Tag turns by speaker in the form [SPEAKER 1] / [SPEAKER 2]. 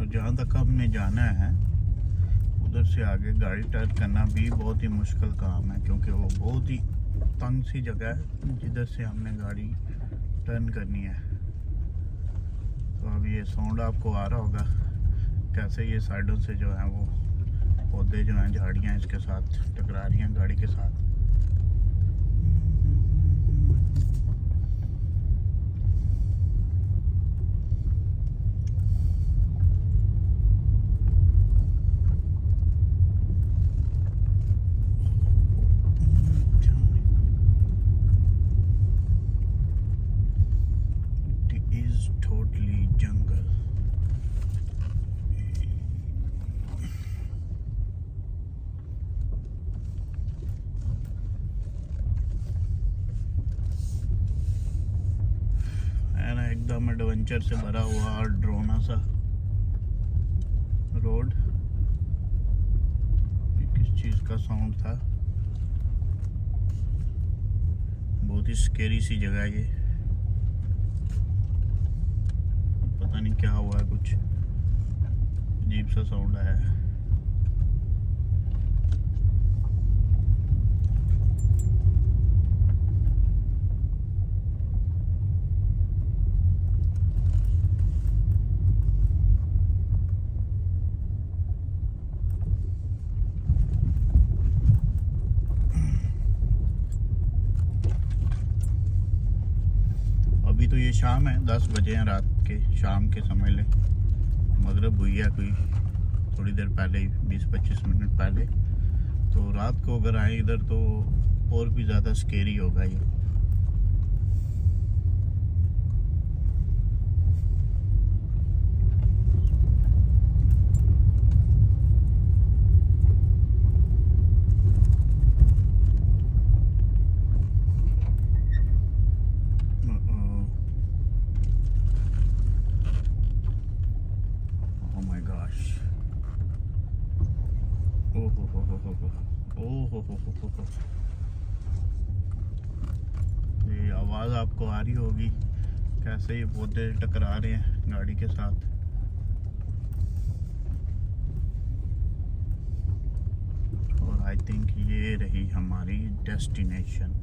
[SPEAKER 1] जहाँ तक हमने जाना है उधर से आगे गाड़ी टर्न करना भी बहुत ही मुश्किल काम है, क्योंकि वो बहुत ही तंग सी जगह है जिधर से हमने गाड़ी टर्न करनी है। तो अब ये साउंड आपको आ रहा होगा कैसे ये साइडों से जो है वो पौधे जो हैं, झाड़ियाँ इसके साथ टकरा रही हैं गाड़ी के साथ। It is totally jungle. एकदम एडवेंचर से भरा हुआ और ड्रोना सा रोड। ये किस चीज का साउंड था? बहुत ही स्केरी सी जगह है ये। पता नहीं क्या हुआ है, कुछ अजीब सा साउंड आया है। अभी तो ये शाम है, 10 बजे हैं रात के, शाम के समझ ले। मगरिब हुई है कोई थोड़ी देर पहले, 20-25 मिनट पहले। तो रात को अगर आए इधर तो और भी ज़्यादा स्केरी होगा ये। ये आवाज़ आपको आ रही होगी कैसे ये पौधे टकरा रहे हैं गाड़ी के साथ। और आई थिंक ये रही हमारी डेस्टिनेशन।